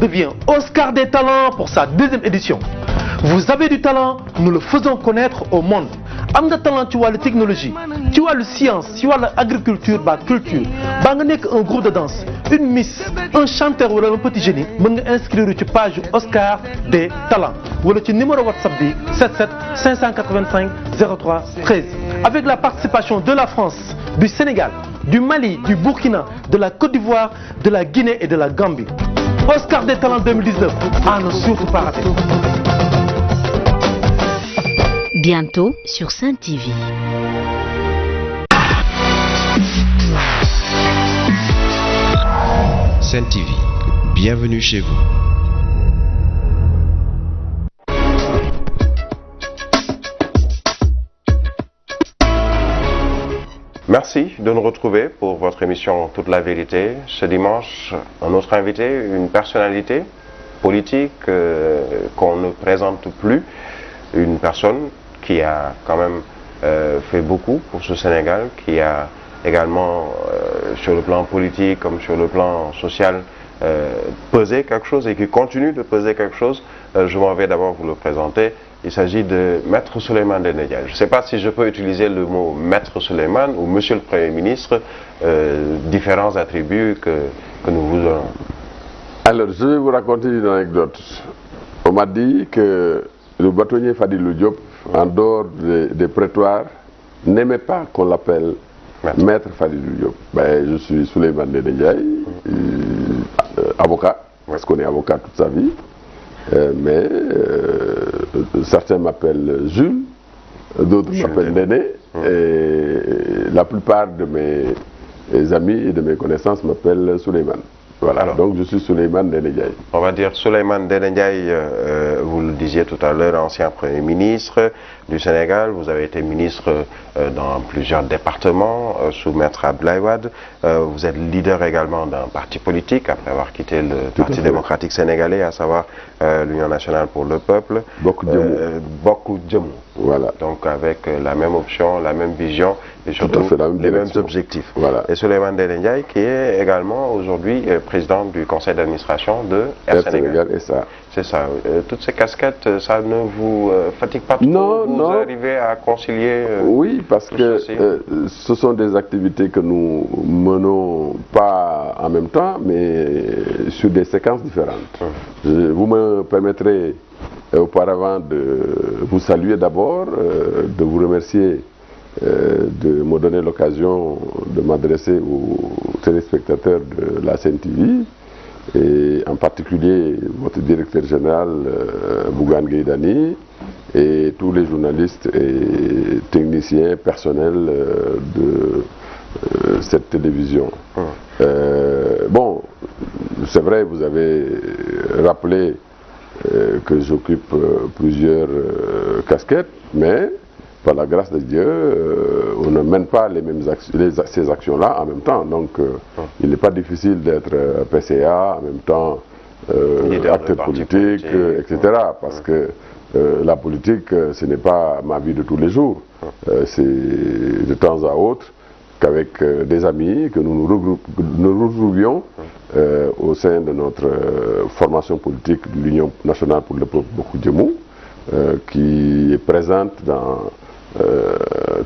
devient Oscar des talents pour sa deuxième édition. Vous avez du talent, nous le faisons connaître au monde. Am nga talent ci wàllu technologie, ci wàllu science, ci wàllu agriculture ba culture, ba nga nekk un groupe de danse, une miss, un chanteur wala un petit génie, mën nga inscrire ci page Oscar des talents wala ci numéro WhatsApp bi 77 585 03 13. Avec la participation de la France, du Sénégal, du Mali, du Burkina, de la Côte d'Ivoire, de la Guinée et de la Gambie. Oscar des talents 2019, à ne surtout pas rater. Bientôt sur Sen TV. Sen TV, bienvenue chez vous. Merci de nous retrouver pour votre émission Toute la vérité. Ce dimanche, un autre invité, une personnalité politique qu'on ne présente plus, une personne qui a quand même fait beaucoup pour ce Sénégal, qui a également, sur le plan politique comme sur le plan social, pesé quelque chose et qui continue de peser quelque chose. Je m'en vais d'abord vous le présenter. Il s'agit de Maître Souleymane Ndéné Ndiaye. Je ne sais pas si je peux utiliser le mot Maître Souleymane ou Monsieur le Premier ministre, différents attributs que nous vous donnons. Alors, je vais vous raconter une anecdote. On m'a dit que le bâtonnier Fadilou Diop, en dehors des prétoires, n'aimait pas qu'on l'appelle Maître Fadilou Diop. Ben, je suis Souleymane Ndéné Ndiaye, avocat, parce qu'on est avocat toute sa vie. Mais certains m'appellent Jules, d'autres m'appellent Ndéné, et la plupart de mes amis et de mes connaissances m'appellent Souleymane. Voilà. Alors, donc je suis Souleymane Ndéné Ndiaye. On va dire Souleymane Ndéné Ndiaye, vous le disiez tout à l'heure, ancien Premier ministre du Sénégal. Vous avez été ministre dans plusieurs départements sous Maître Abdoulaye Wade. Vous êtes leader également d'un parti politique après avoir quitté le Parti démocratique sénégalais, à savoir l'Union nationale pour le peuple. Bokk Jëmu. Voilà. Donc avec la même option, la même vision et surtout les mêmes objectifs. Voilà. Et Souleymane Ndéné Ndiaye qui est également aujourd'hui président du conseil d'administration de Air Sénégal. C'est ça. Toutes ces casquettes, ça ne vous fatigue pas trop? Non, vous arrivez à concilier oui, parce que ce sont des activités que nous menons pas en même temps, mais sur des séquences différentes. Vous me permettrez auparavant de vous saluer d'abord, de vous remercier de me donner l'occasion de m'adresser aux téléspectateurs de la Sen TV et en particulier votre directeur général Bougane Gueye Dany et tous les journalistes et techniciens personnels de cette télévision. Bon, c'est vrai, vous avez rappelé que j'occupe plusieurs casquettes, mais par la grâce de Dieu, on ne mène pas les mêmes ces actions-là en même temps. Donc, il n'est pas difficile d'être PCA, en même temps acteur politique, etc. Parce que la politique, ce n'est pas ma vie de tous les jours. C'est de temps à autre qu'avec des amis que nous nous retrouvions au sein de notre formation politique de l'Union nationale pour le peuple Bokk Jëmu, qui est présente dans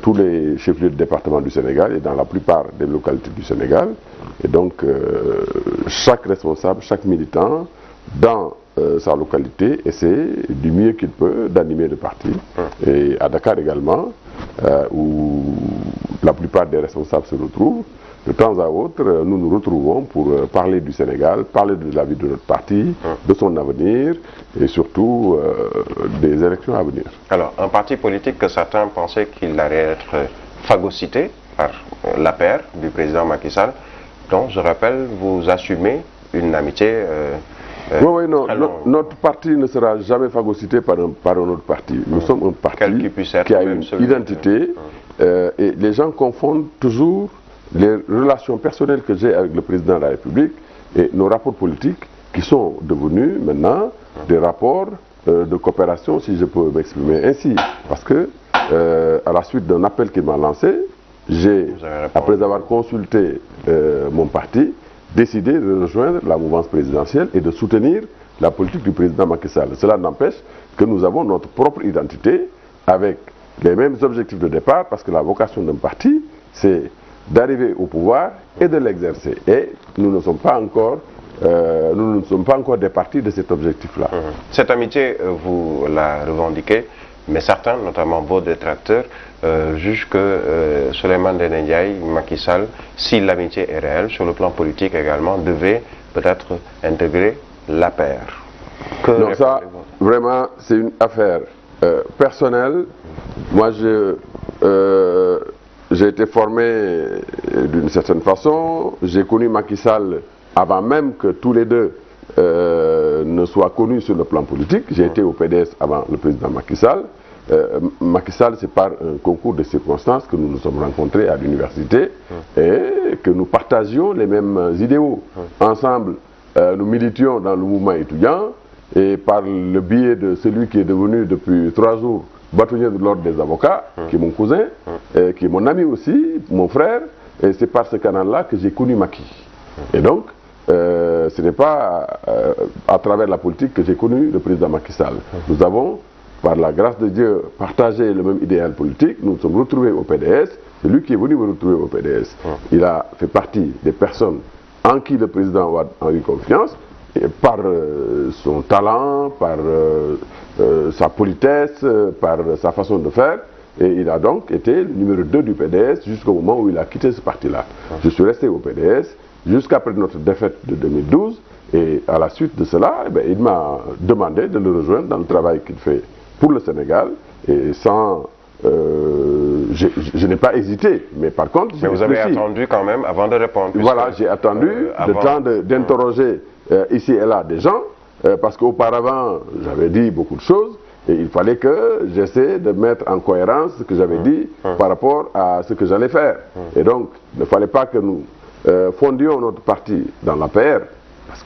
tous les chefs-lieux de département du Sénégal et dans la plupart des localités du Sénégal. Et donc, chaque responsable, chaque militant, dans sa localité, essaie du mieux qu'il peut d'animer le parti. Et à Dakar également, où la plupart des responsables se retrouvent, de temps à autre, nous nous retrouvons pour parler du Sénégal, parler de la vie de notre parti, de son avenir et surtout des élections à venir. Alors, un parti politique que certains pensaient qu'il allait être phagocyté par l'APR du président Macky Sall, dont, je rappelle, vous assumez une amitié oui, non, notre parti ne sera jamais phagocyté par un autre parti. Nous sommes un parti qui a une identité et les gens confondent toujours les relations personnelles que j'ai avec le président de la République et nos rapports politiques qui sont devenus maintenant des rapports de coopération, si je peux m'exprimer ainsi. Parce que à la suite d'un appel qu'il m'a lancé, après avoir consulté mon parti, décidé de rejoindre la mouvance présidentielle et de soutenir la politique du président Macky Sall. Cela n'empêche que nous avons notre propre identité avec les mêmes objectifs de départ, parce que la vocation d'un parti, c'est d'arriver au pouvoir et de l'exercer. Et nous ne sommes pas encore des partis de cet objectif-là. Cette amitié, vous la revendiquez, mais certains, notamment vos détracteurs, jugent que Souleymane Ndéné Ndiaye, Macky Sall, si l'amitié est réelle, sur le plan politique également, devait peut-être intégrer l'APR. Non, ça, vraiment, c'est une affaire personnelle. Moi, j'ai été formé d'une certaine façon. J'ai connu Macky Sall avant même que tous les deux ne soient connus sur le plan politique. J'ai été au PDS avant le président Macky Sall. Macky Sall, c'est par un concours de circonstances que nous nous sommes rencontrés à l'université et que nous partagions les mêmes idéaux. Ensemble, nous militions dans le mouvement étudiant et par le biais de celui qui est devenu depuis 3 jours bâtonnier de l'ordre des avocats, qui est mon cousin, qui est mon ami aussi, mon frère, et c'est par ce canal-là que j'ai connu Macky. Et donc, ce n'est pas à travers la politique que j'ai connu le président Macky Sall. Nous avons, par la grâce de Dieu, partagé le même idéal politique. Nous nous sommes retrouvés au PDS. C'est lui qui est venu me retrouver au PDS. Il a fait partie des personnes en qui le président Wade a eu confiance, et par son talent, par sa politesse, par sa façon de faire. Et il a donc été le numéro 2 du PDS jusqu'au moment où il a quitté ce parti-là. Je suis resté au PDS jusqu'après notre défaite de 2012. Et à la suite de cela, eh bien, il m'a demandé de le rejoindre dans le travail qu'il fait pour le Sénégal. Et sans... je n'ai pas hésité, mais par contre... Mais vous avez attendu quand même avant de répondre. Voilà, j'ai attendu le temps d'interroger ici et là des gens, parce qu'auparavant, j'avais dit beaucoup de choses, et il fallait que j'essaie de mettre en cohérence ce que j'avais dit par rapport à ce que j'allais faire. Et donc, il ne fallait pas que nous fondions notre parti dans l'APR.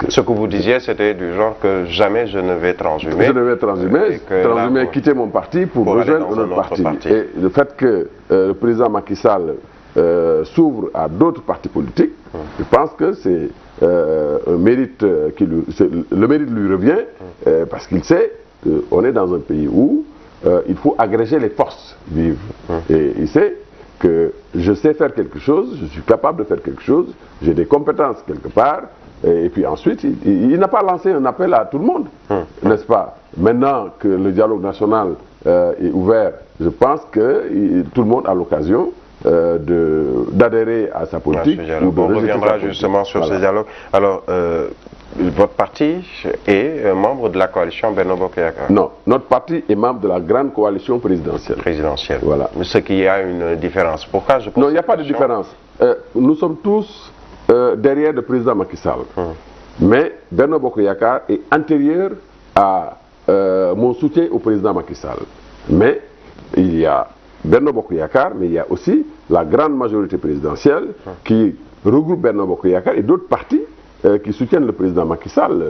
Ce que vous disiez, c'était du genre que jamais je ne vais transhumer. Je ne vais transhumer, quitter mon parti pour rejoindre un autre parti. Et le fait que le président Macky Sall s'ouvre à d'autres partis politiques, je pense que c'est un mérite le mérite lui revient parce qu'il sait qu'on est dans un pays où il faut agréger les forces vives. Et il sait que je sais faire quelque chose, je suis capable de faire quelque chose, j'ai des compétences quelque part. Et puis ensuite, il n'a pas lancé un appel à tout le monde, n'est-ce pas? Maintenant que le dialogue national est ouvert, je pense que tout le monde a l'occasion d'adhérer à sa politique. On reviendra justement sur ce dialogue. Alors, votre parti est membre de la coalition Benno Bokk Yakaar? Non, notre parti est membre de la grande coalition présidentielle. Voilà. Mais ce qui a une différence. Pourquoi je pose Non, il n'y a pas de différence. Nous sommes tous derrière le président Macky Sall. Mais Benno Bokk Yakaar est antérieur à mon soutien au président Macky Sall. Mais il y a Benno Bokk Yakaar, mais il y a aussi la grande majorité présidentielle qui regroupe Benno Bokk Yakaar et d'autres partis qui soutiennent le président Macky Sall.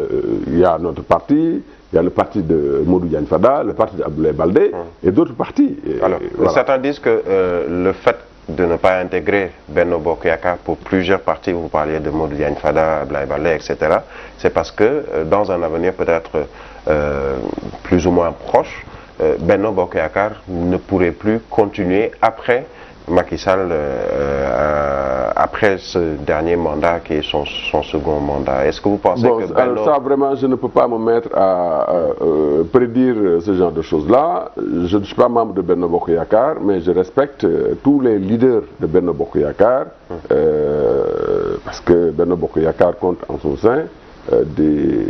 Il y a notre parti, il y a le parti de Modou Diagne Fada, le parti d'Abdoulaye Baldé et d'autres partis. Alors, certains disent que le fait de ne pas intégrer Benno Bokk Yakaar pour plusieurs partis, vous parliez de Modou Diagne Fada, Abdoulaye Baldé, etc., c'est parce que dans un avenir peut-être plus ou moins proche, Benno Bokk Yakaar ne pourrait plus continuer après Macky Sall, après ce dernier mandat qui est son second mandat. Est-ce que vous pensez que Benno... Ça vraiment, je ne peux pas me mettre à prédire ce genre de choses-là. Je ne suis pas membre de Benno Bokk Yakaar, mais je respecte tous les leaders de Benno Bokk Yakaar, parce que Benno Bokk Yakaar compte en son sein des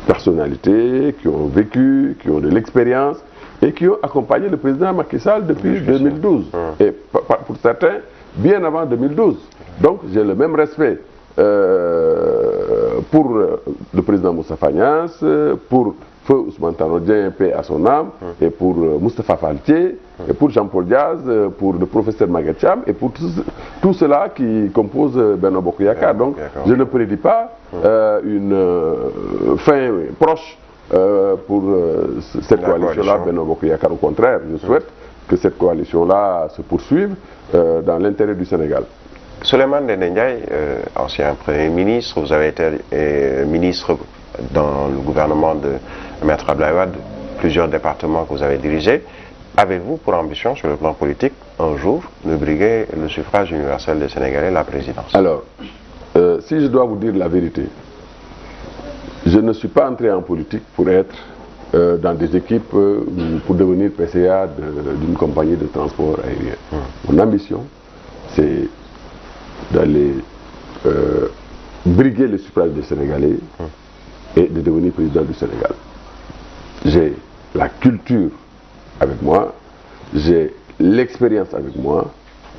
personnalités qui ont vécu, qui ont de l'expérience, et qui ont accompagné le président Macky Sall depuis 2012. Et pour certains, bien avant 2012. Donc j'ai le même respect pour le président Moustapha Niasse, pour Feu Ousmane Tanor Dieng, paix à son âme, et pour Moustapha Fall Thié, et pour Jean-Paul Diaz, pour le professeur Maguette Thiam, et pour tout cela qui compose Benno Bokk Yakaar. Donc je ne prédis pas une fin proche pour cette coalition-là, Benno Bokk Yakaar. Au contraire, je souhaite que cette coalition-là se poursuive dans l'intérêt du Sénégal. Souleymane Ndéné Ndiaye, ancien Premier ministre, vous avez été ministre dans le gouvernement de Maître Abdoulaye Wade, plusieurs départements que vous avez dirigés. Avez-vous pour ambition, sur le plan politique, un jour, de briguer le suffrage universel des Sénégalais, la présidence? Alors, si je dois vous dire la vérité, je ne suis pas entré en politique pour être dans des équipes, pour devenir PCA d'une compagnie de transport aérien. Mon ambition, c'est d'aller briguer le suffrage des Sénégalais et de devenir président du Sénégal. J'ai la culture avec moi, j'ai l'expérience avec moi,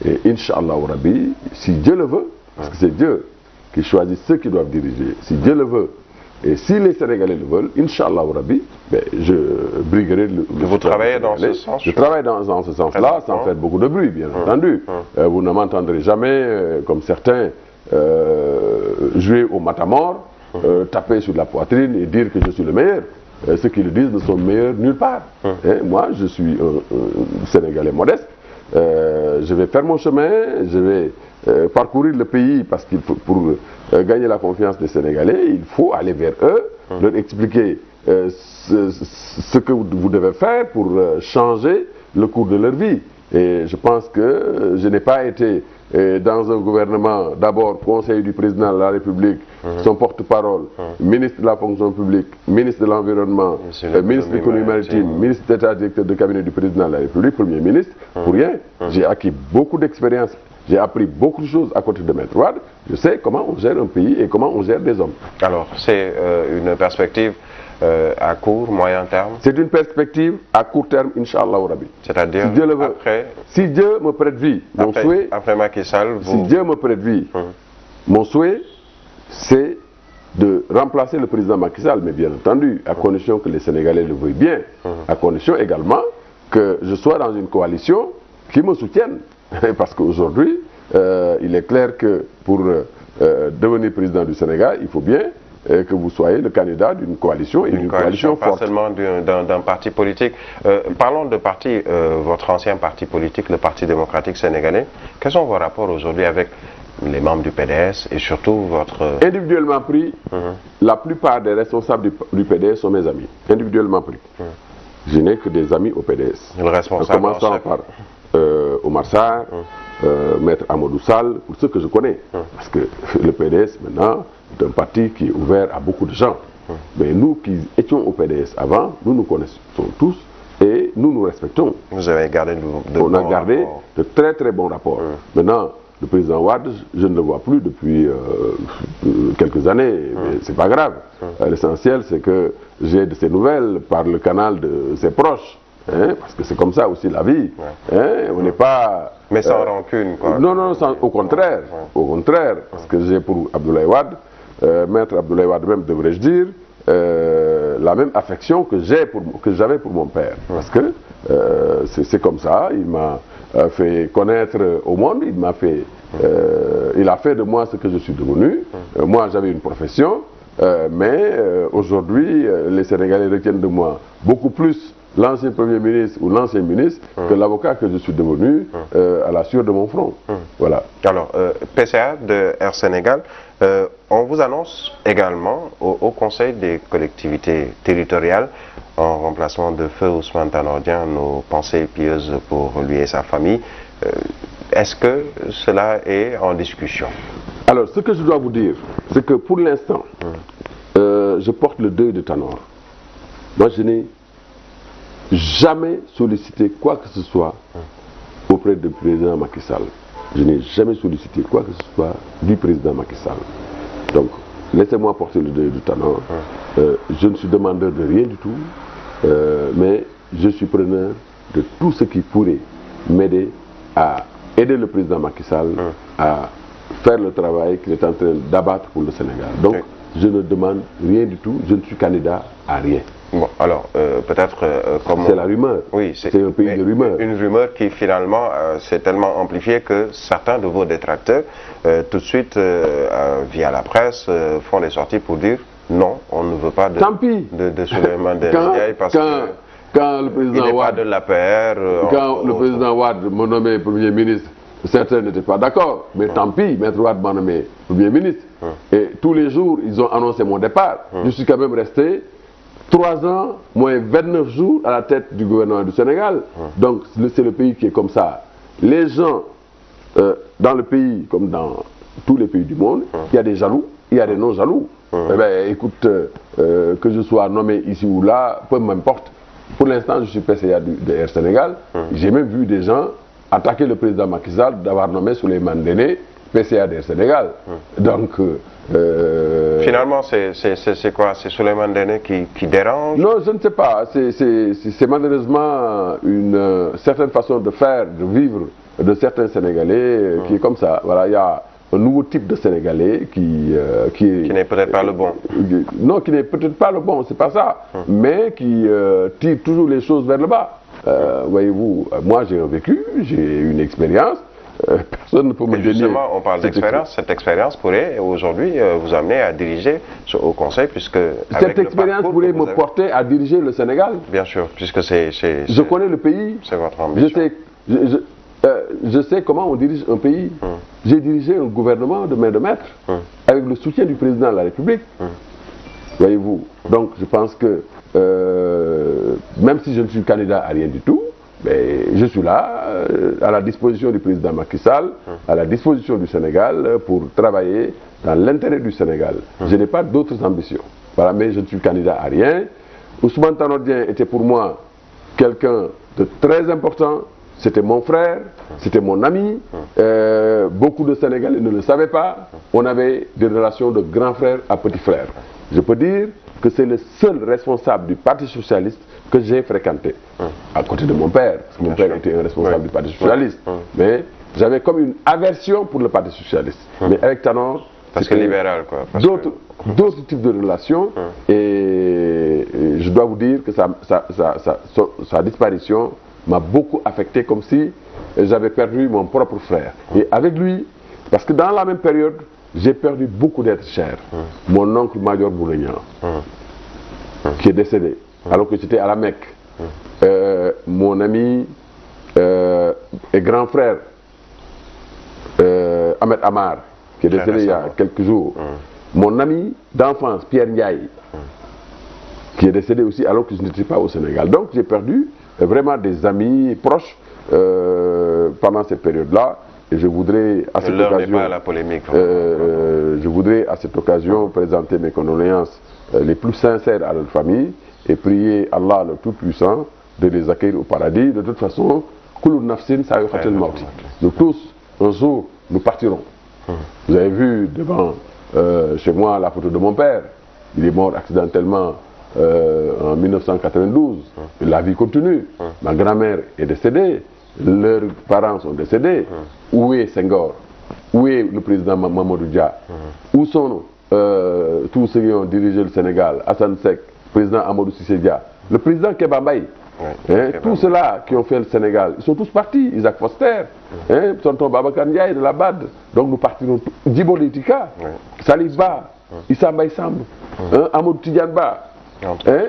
et Inch'Allah Rabbi, si Dieu le veut, parce que c'est Dieu qui choisit ceux qui doivent diriger, si Dieu le veut, et si les Sénégalais le veulent, Inch'Allah Rabbi, ben, je briguerai le Vous travaillez dans ce sens? Je travaille dans ce sens-là, sans faire beaucoup de bruit, bien entendu. Vous ne m'entendrez jamais, comme certains, jouer au matamor, taper sur la poitrine et dire que je suis le meilleur. Ceux qui le disent ne sont meilleurs nulle part. Moi, je suis un Sénégalais modeste. Je vais faire mon chemin, je vais parcourir le pays parce qu'il faut, pour gagner la confiance des Sénégalais, il faut aller vers eux, leur expliquer ce que vous devez faire pour changer le cours de leur vie. Et je pense que je n'ai pas été dans un gouvernement, d'abord conseiller du président de la République, son porte-parole, ministre de la fonction publique, ministre de l'environnement, ministre de l'économie maritime, ministre d'État, directeur de cabinet du président de la République, premier ministre, pour rien. J'ai acquis beaucoup d'expérience, j'ai appris beaucoup de choses à côté de Maître Wade. Je sais comment on gère un pays et comment on gère des hommes. Alors, c'est une perspective à court, moyen terme? C'est une perspective à court terme, Inch'Allah Rabbi. C'est-à-dire, si Dieu le veut, après... Si Dieu me prête vie, mon souhait... Après Macky Sall, vous... Si Dieu me prête vie, mon souhait, c'est de remplacer le président Macky Sall, mais bien entendu, à condition que les Sénégalais le veuillent bien, à condition également que je sois dans une coalition qui me soutienne. Parce qu'aujourd'hui, il est clair que pour devenir président du Sénégal, il faut bien que vous soyez le candidat d'une coalition et d'une coalition forte. Pas seulement d'un parti politique. Parlons de parti, votre ancien parti politique, le Parti démocratique sénégalais. Quels sont vos rapports aujourd'hui avec les membres du PDS et surtout votre... Individuellement pris, la plupart des responsables du PDS sont mes amis. Individuellement pris. Je n'ai que des amis au PDS. Le responsable en commençant par Omar Sarr, Maître Amadou Sall, pour ceux que je connais. Parce que le PDS maintenant est un parti qui est ouvert à beaucoup de gens. Mais nous qui étions au PDS avant, nous nous connaissons tous et nous nous respectons. Vous avez gardé On a gardé de très très bons rapports. Maintenant, le président Wade, je ne le vois plus depuis quelques années, mais c'est pas grave. L'essentiel, c'est que j'ai de ses nouvelles par le canal de ses proches. Parce que c'est comme ça aussi la vie. On n'est pas... Mais sans rancune, quoi. Non, non, au contraire. Au contraire, parce que j'ai pour Abdoulaye Wade, Maître Abdoulaye Wade même, devrais-je dire, la même affection que j'avais pour mon père. Parce que c'est comme ça, il m'a fait connaître au monde, il a fait de moi ce que je suis devenu. Moi, j'avais une profession, mais aujourd'hui, les Sénégalais retiennent de moi beaucoup plus l'ancien Premier ministre ou l'ancien ministre que l'avocat que je suis devenu à la sueur de mon front. Voilà. Alors, PCA de Air Sénégal, on vous annonce également au Conseil des collectivités territoriales, en remplacement de Feu Ousmane Tanor Dieng, nos pensées pieuses pour lui et sa famille. Est-ce que cela est en discussion? Alors, ce que je dois vous dire, c'est que pour l'instant, je porte le deuil de Tanor. Moi, je n'ai jamais sollicité quoi que ce soit auprès du président Macky Sall. Je n'ai jamais sollicité quoi que ce soit du président Macky Sall. Donc, laissez-moi porter le deuil de Tanor. Je ne suis demandeur de rien du tout, mais je suis preneur de tout ce qui pourrait m'aider à aider le président Macky Sall à faire le travail qu'il est en train d'abattre pour le Sénégal. Donc, je ne demande rien du tout, je ne suis candidat à rien. Bon, alors, peut-être comme... C'est la rumeur. Oui, c'est un pays de rumeurs. Une rumeur qui, finalement, s'est tellement amplifiée que certains de vos détracteurs, tout de suite, via la presse, font des sorties pour dire non, on ne veut pas de Souleymane Ndéné Ndiaye parce que... Quand le président il n'est Wade, pas de l'APR. quand le président Wade m'a nommé Premier ministre, certains n'étaient pas d'accord, mais tant pis, Maître Wade m'a nommé Premier ministre. Et tous les jours, ils ont annoncé mon départ. Je suis quand même resté 3 ans, moins 29 jours à la tête du gouvernement du Sénégal. Donc c'est le pays qui est comme ça. Les gens, dans le pays, comme dans tous les pays du monde, il y a des jaloux, il y a des non-jaloux. Eh bien, écoute, que je sois nommé ici ou là, peu m'importe. Pour l'instant, je suis PCA de Air Sénégal. J'ai même vu des gens attaquer le président Macky Sall d'avoir nommé Souleymane Ndéné PCA d'Air Sénégal. Donc... finalement, c'est quoi? C'est Souleymane Ndéné qui dérange? Non, je ne sais pas. C'est malheureusement une certaine façon de faire, de vivre de certains Sénégalais qui est comme ça. Voilà, il y a un nouveau type de Sénégalais qui n'est peut-être pas le bon. Non, qui n'est peut-être pas le bon, c'est pas ça. Mais qui tire toujours les choses vers le bas. Voyez-vous, moi j'ai un vécu, j'ai une expérience. Personne ne peut me dénier. Justement, on parle d'expérience. Cette expérience pourrait aujourd'hui vous amener à diriger au Conseil, puisque... Cette expérience pourrait me porter à diriger le Sénégal. Bien sûr, puisque c'est... Je connais le pays. C'est votre ambition. Je sais comment on dirige un pays. J'ai dirigé un gouvernement de main de maître, avec le soutien du président de la République. Voyez-vous. Donc je pense que, même si je ne suis candidat à rien du tout, mais je suis là, à la disposition du président Macky Sall, à la disposition du Sénégal, pour travailler dans l'intérêt du Sénégal. Je n'ai pas d'autres ambitions. Voilà, mais je ne suis candidat à rien. Ousmane Tanor Dieng était pour moi quelqu'un de très important. C'était mon frère, c'était mon ami. Beaucoup de Sénégalais ne le savaient pas. On avait des relations de grand frère à petit frère. Je peux dire que c'est le seul responsable du Parti Socialiste que j'ai fréquenté, à côté de mon père, parce que mon père était un responsable du Parti Socialiste. Mais j'avais comme une aversion pour le Parti Socialiste. Mais avec Tanor, parce que libéral, quoi. D'autres types de relations, et je dois vous dire que sa disparition m'a beaucoup affecté, comme si j'avais perdu mon propre frère. Et avec lui, parce que dans la même période, j'ai perdu beaucoup d'êtres chers. Mon oncle Major Boulagnan, qui est décédé, alors que j'étais à la Mecque. Mon ami et grand frère, Ahmed Amar, qui est décédé il y a quelques jours. Mon ami d'enfance, Pierre Ndiaye, qui est décédé aussi alors que je n'étais pas au Sénégal. Donc j'ai perdu vraiment des amis proches pendant cette période-là. Et je voudrais à cette occasion, à la polémique, je voudrais à cette occasion présenter mes condoléances les plus sincères à leur famille et prier Allah le Tout-Puissant de les accueillir au paradis. De toute façon, nous tous, un jour, nous partirons. Vous avez vu devant chez moi la photo de mon père. Il est mort accidentellement en 1992. La vie continue. Ma grand-mère est décédée. Leurs parents sont décédés. Où est Senghor? Où est le président Mamadou Dia? Où sont tous ceux qui ont dirigé le Sénégal? Hassan Sek, président Amadou Cissé Dia, le président Kéba Mbaye. Tous ceux-là qui ont fait le Sénégal, ils sont tous partis. Isaac Foster, Tonton Babacar Ndiaye de la BAD. Donc nous partirons. Djibo Letika, Salif Ba, Issa Mbaye Samb, Amadou Tidiane Ba.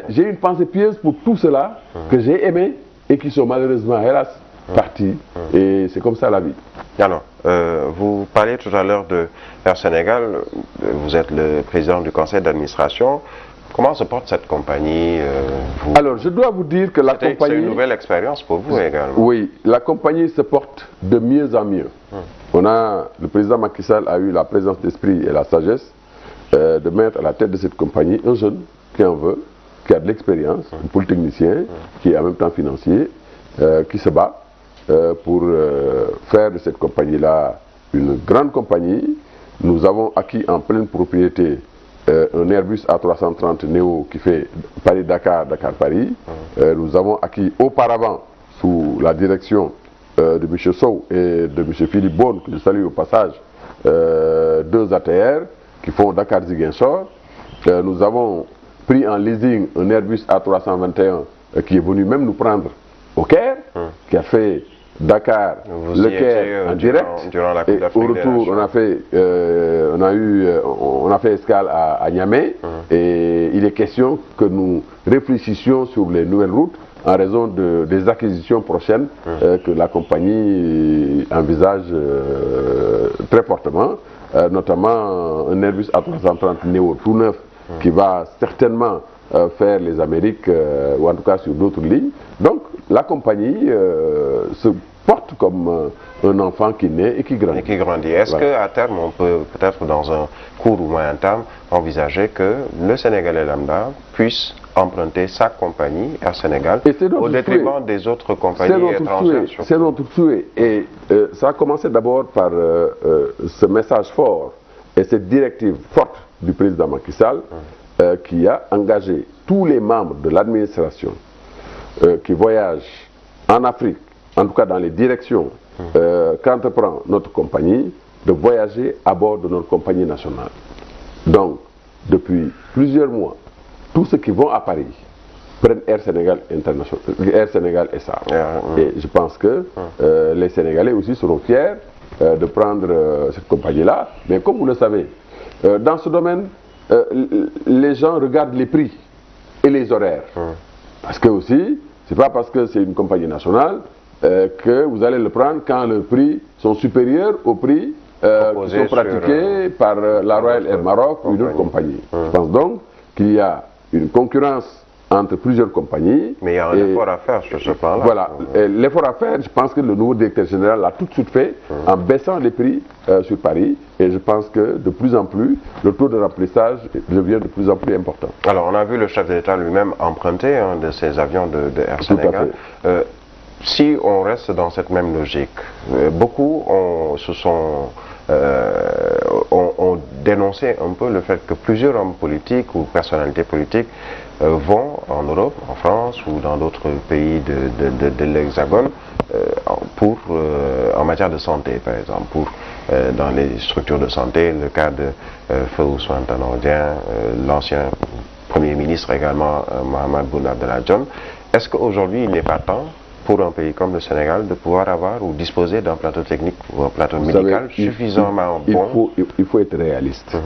J'ai une pensée pieuse pour tous ceux-là que j'ai aimés et qui sont malheureusement, hélas, partis. Et c'est comme ça la vie. Alors, vous parliez tout à l'heure de Air Sénégal. Vous êtes le président du conseil d'administration. Comment se porte cette compagnie Alors, je dois vous dire que la compagnie... C'est une nouvelle expérience pour vous également. Oui, la compagnie se porte de mieux en mieux. Le président Macky Sall a eu la présence d'esprit et la sagesse de mettre à la tête de cette compagnie un jeune qui en veut, qui a de l'expérience, un polytechnicien, qui est en même temps financier, qui se bat pour faire de cette compagnie-là une grande compagnie. Nous avons acquis en pleine propriété un Airbus A330 Neo qui fait Paris-Dakar, Dakar-Paris. Nous avons acquis auparavant, sous la direction de M. Sow et de M. Philippe Beaune, que je salue au passage, 2 ATR qui font Dakar-Ziguinchor. Nous avons pris en leasing un Airbus A321 qui est venu même nous prendre au Caire, qui a fait Dakar, le Caire en direct. Durant la et au retour, on a fait escale à Niamey. Et il est question que nous réfléchissions sur les nouvelles routes en raison des acquisitions prochaines que la compagnie envisage très fortement, notamment un Airbus A330 Neo tout neuf qui va certainement faire les Amériques, ou en tout cas sur d'autres lignes. Donc la compagnie se porte comme un enfant qui naît et qui grandit. Est-ce qu'à terme, on peut peut-être dans un court ou moyen terme envisager que le Sénégalais lambda puisse emprunter sa compagnie Air Sénégal au détriment des autres compagnies étrangères? C'est notre souhait. Et ça a commencé d'abord par ce message fort et cette directive forte du président Macky Sall qui a engagé tous les membres de l'administration qui voyagent en Afrique, en tout cas dans les directions qu'entreprend notre compagnie, de voyager à bord de notre compagnie nationale. Donc, depuis plusieurs mois, tous ceux qui vont à Paris prennent Air Sénégal International, Air Sénégal SA. Et je pense que les Sénégalais aussi seront fiers de prendre cette compagnie-là. Mais comme vous le savez, dans ce domaine, les gens regardent les prix et les horaires. Parce que aussi, c'est pas parce que c'est une compagnie nationale que vous allez le prendre quand les prix sont supérieurs aux prix qui sont pratiqués par la Royal Air Maroc ou une autre compagnie. Je pense donc qu'il y a une concurrence entre plusieurs compagnies. Mais il y a un effort à faire sur ce plan-là. Voilà, l'effort à faire, je pense que le nouveau directeur général l'a tout de suite fait en baissant les prix sur Paris. Et je pense que de plus en plus, le taux de remplissage devient de plus en plus important. Alors, on a vu le chef de l'État lui-même emprunter un de ces avions de Air Sénégal. Si on reste dans cette même logique, beaucoup ont dénoncé un peu le fait que plusieurs hommes politiques ou personnalités politiques vont en Europe, en France ou dans d'autres pays de l'Hexagone en matière de santé, par exemple, dans les structures de santé, le cas de Feu Ousmane Tanor Dieng, l'ancien Premier ministre également, Mahammed Boun Abdallah Dionne. Est-ce qu'aujourd'hui il n'est pas temps pour un pays comme le Sénégal de pouvoir avoir ou disposer d'un plateau technique ou un plateau médical suffisamment bon? Il faut être réaliste.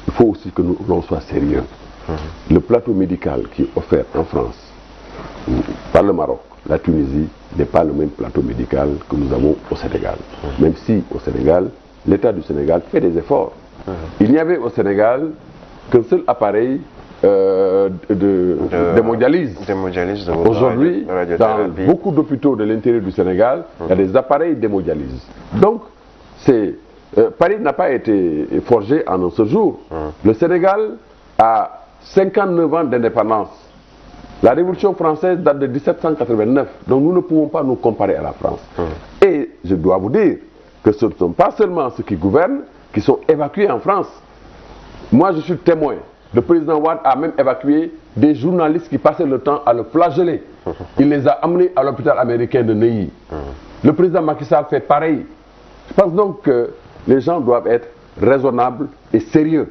Il faut aussi que l'on soit sérieux. Le plateau médical qui est offert en France par le Maroc, la Tunisie, n'est pas le même plateau médical que nous avons au Sénégal. Même si au Sénégal, l'État du Sénégal fait des efforts. Il n'y avait au Sénégal qu'un seul appareil d'hémodialyse. Aujourd'hui, dans beaucoup d'hôpitaux de l'intérieur du Sénégal, il y a des appareils d'hémodialyse. Donc, Paris n'a pas été forgé en un seul jour. Le Sénégal a 59 ans d'indépendance. La Révolution française date de 1789. Donc, nous ne pouvons pas nous comparer à la France. Et je dois vous dire que ce ne sont pas seulement ceux qui gouvernent qui sont évacués en France. Moi, je suis témoin. Le président Wade a même évacué des journalistes qui passaient le temps à le flageller. Il les a amenés à l'hôpital américain de Neuilly. Le président Macky Sall fait pareil. Je pense donc que les gens doivent être raisonnables et sérieux.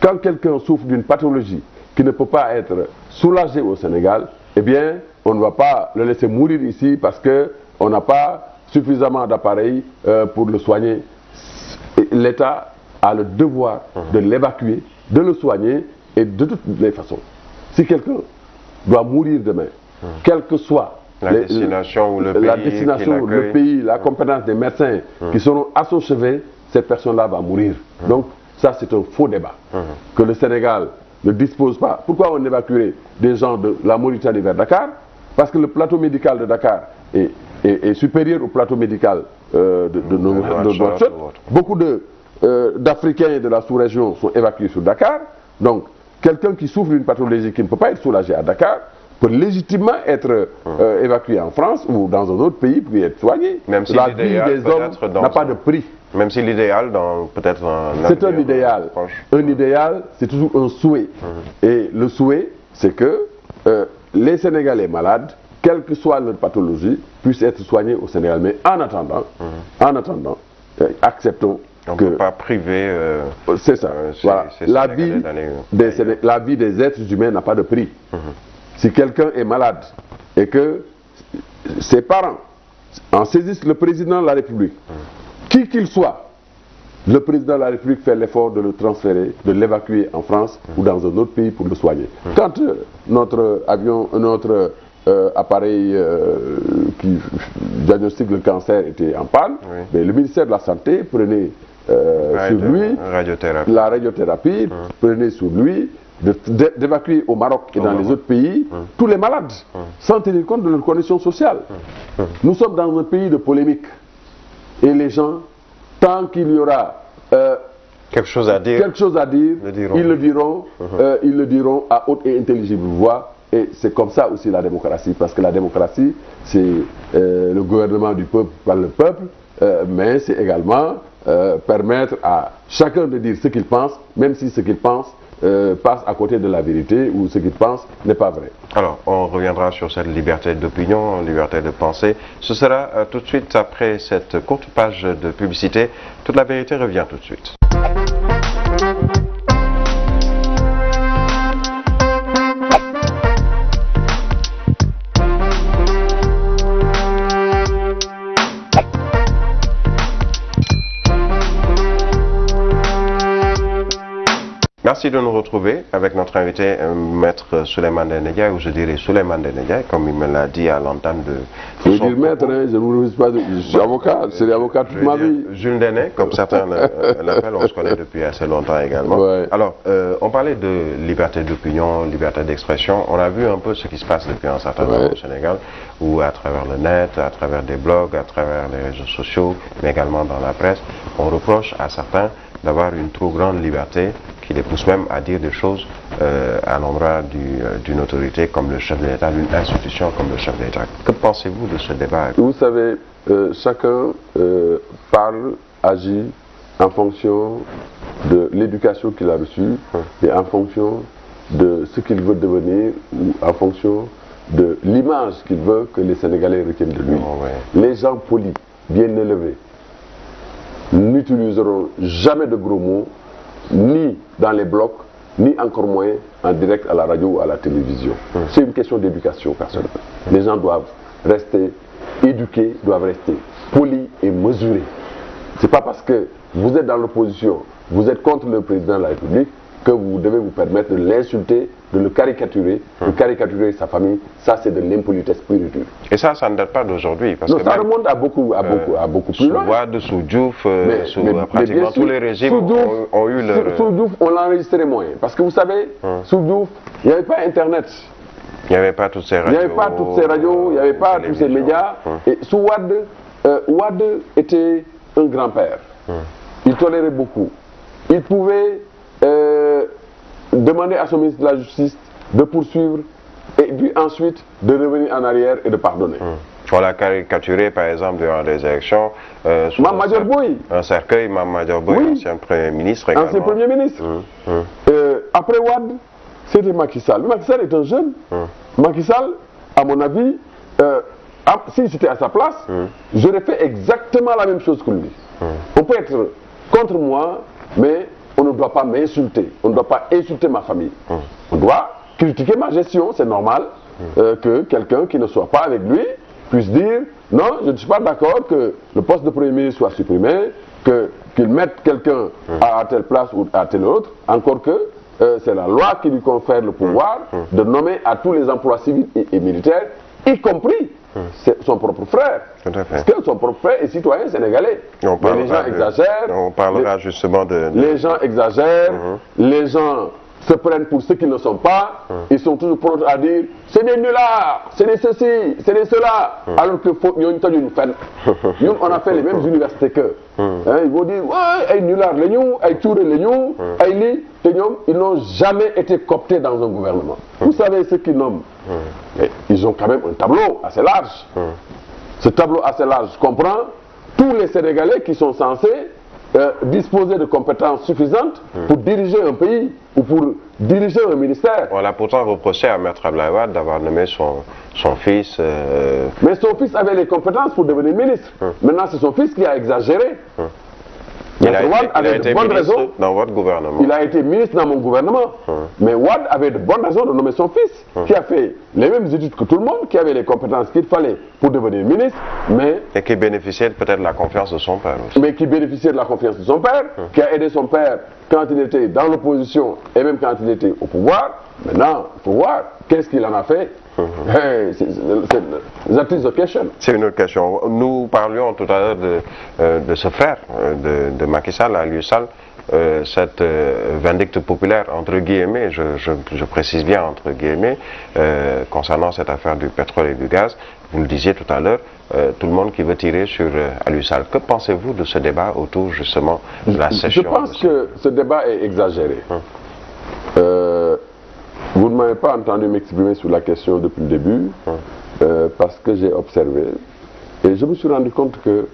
Quand quelqu'un souffre d'une pathologie qui ne peut pas être soulagée au Sénégal, eh bien, on ne va pas le laisser mourir ici parce qu'on n'a pas suffisamment d'appareils pour le soigner. L'État a le devoir de l'évacuer, de le soigner et de toutes les façons. Si quelqu'un doit mourir demain, quelle que soit la destination ou le pays, la compétence des médecins qui seront à son chevet, cette personne-là va mourir. Donc ça c'est un faux débat que le Sénégal ne dispose pas. Pourquoi on évacuerait des gens de la Mauritanie vers Dakar? Parce que le plateau médical de Dakar est supérieur au plateau médical de Nouakchott. Beaucoup d'Africains et de la sous-région sont évacués sur Dakar. Donc, quelqu'un qui souffre d'une pathologie qui ne peut pas être soulagé à Dakar peut légitimement être évacué en France ou dans un autre pays pour y être soigné. Même si la vie des hommes n'a pas de prix. Même si l'idéal, peut-être c'est un idéal. Un idéal, c'est toujours un souhait. Et le souhait, c'est que les Sénégalais malades, quelle que soit leur pathologie, puissent être soignés au Sénégal. Mais en attendant, acceptons on ne peut pas priver c'est ça. Voilà. La vie des êtres humains n'a pas de prix. Si quelqu'un est malade et que ses parents en saisissent le président de la République, qui qu'il soit, le président de la République fait l'effort de le transférer, de l'évacuer en France ou dans un autre pays pour le soigner. Quand notre appareil qui diagnostique le cancer était en panne, mais le ministère de la Santé prenait sur lui la radiothérapie, prenait sur lui d'évacuer au Maroc et dans les autres pays tous les malades, sans tenir compte de leur condition sociale. Nous sommes dans un pays de polémique. Et les gens, tant qu'il y aura quelque chose à dire, ils le diront à haute et intelligible voix. Et c'est comme ça aussi la démocratie, parce que la démocratie, c'est le gouvernement du peuple par le peuple, mais c'est également permettre à chacun de dire ce qu'il pense, même si ce qu'il pense passe à côté de la vérité ou ce qu'il pense n'est pas vrai. Alors, on reviendra sur cette liberté d'opinion, liberté de penser. Ce sera tout de suite après cette courte page de publicité. Toute la vérité revient tout de suite. Merci de nous retrouver avec notre invité, Maître Souleymane Ndéné Ndiaye, ou je dirais Souleymane Ndéné Ndiaye, comme il me l'a dit à l'entame de son propos. Maître, hein, je ne vous refuse pas, je suis avocat, c'est l'avocat toute ma vie. Jules Ndéné, comme certains l'appellent, on se connaît depuis assez longtemps également. Ouais. Alors, on parlait de liberté d'opinion, liberté d'expression. On a vu un peu ce qui se passe depuis un certain temps au Sénégal, où à travers le net, à travers des blogs, à travers les réseaux sociaux, mais également dans la presse, on reproche à certains d'avoir une trop grande liberté, qui les pousse même à dire des choses à l'endroit d'une autorité comme le chef de l'État, d'une institution comme le chef de l'État. Que pensez-vous de ce débat? Vous savez, chacun parle, agit en fonction de l'éducation qu'il a reçue et en fonction de ce qu'il veut devenir ou en fonction de l'image qu'il veut que les Sénégalais retiennent de lui. Les gens polis, bien élevés, n'utiliseront jamais de gros mots, ni dans les blocs, ni encore moins en direct à la radio ou à la télévision. C'est une question d'éducation personnelle. Les gens doivent rester éduqués, doivent rester polis et mesurés. Ce n'est pas parce que vous êtes dans l'opposition, vous êtes contre le président de la République, que vous devez vous permettre de l'insulter, de le caricaturer, de caricaturer sa famille. Ça, c'est de l'impolitesse pure et dure. Et ça ne date pas d'aujourd'hui. Non, ça remonte à beaucoup plus loin. Sous Wade, sous Diouf, pratiquement tous les régimes ont eu leur... Sous Diouf, on l'enregistrait moins. Parce que vous savez, sous Diouf, il n'y avait pas Internet. Il n'y avait pas toutes ces radios. Il n'y avait pas toutes ces radios, il n'y avait pas tous ces médias. Et sous Wade, Wade était un grand-père. Il tolérait beaucoup. Il pouvait demander à son ministre de la Justice de poursuivre et puis ensuite de revenir en arrière et de pardonner. On l'a caricaturé par exemple durant les élections. Mame Madior Boye. Un cercueil, Mame Madior Boye, ancien Premier ministre également. Ancien Premier ministre. Après Wade, c'était Macky Sall. Macky Sall est un jeune. Macky Sall, à mon avis, si j'étais à sa place, j'aurais fait exactement la même chose que lui. On peut être contre moi, mais on ne doit pas m'insulter, on ne doit pas insulter ma famille. On doit critiquer ma gestion, c'est normal que quelqu'un qui ne soit pas avec lui puisse dire non, je ne suis pas d'accord que le poste de Premier ministre soit supprimé, qu'il mette quelqu'un à telle place ou à telle autre, encore que c'est la loi qui lui confère le pouvoir de nommer à tous les emplois civils et militaires, y compris son propre frère. Parce que son propre frère est citoyen sénégalais. Mais les gens exagèrent. On parlera justement de... Les gens exagèrent, les gens se prennent pour ceux qui ne sont pas, ils sont toujours prêts à dire c'est des nullards, c'est des ceci, c'est des cela, alors que nous on a fait les mêmes universités qu'eux. Ils vont dire ouais, ay nullards les ñu, ay touré les ñu, ay li, ils n'ont jamais été cooptés dans un gouvernement. Vous savez ce qu'ils nomment? Ils ont quand même un tableau assez large. Ce tableau assez large comprend tous les Sénégalais qui sont censés disposer de compétences suffisantes pour diriger un pays ou pour diriger un ministère. On l'a pourtant reproché à Maître Abdoulaye Wade d'avoir nommé son fils. Mais son fils avait les compétences pour devenir ministre. Maintenant, c'est son fils qui a exagéré. Il a été ministre dans votre gouvernement. Il a été ministre dans mon gouvernement. Mais Wade avait de bonnes raisons de nommer son fils, qui a fait les mêmes études que tout le monde, qui avait les compétences qu'il fallait pour devenir ministre, mais... Et qui bénéficiait peut-être de la confiance de son père aussi. Mais qui bénéficiait de la confiance de son père, qui a aidé son père quand il était dans l'opposition et même quand il était au pouvoir. Maintenant, il faut voir qu'est-ce qu'il en a fait. Hey, that is the question. C'est une autre question. Nous parlions tout à l'heure de ce frère de Macky Sall, Aliou Sall, cette vindicte populaire, entre guillemets, je précise bien entre guillemets, concernant cette affaire du pétrole et du gaz. Vous le disiez tout à l'heure, tout le monde qui veut tirer sur Aliou Sall. Que pensez-vous de ce débat autour justement de la session? Je pense que ce débat est exagéré. Vous ne m'avez pas entendu m'exprimer sur la question depuis le début, parce que j'ai observé et je me suis rendu compte que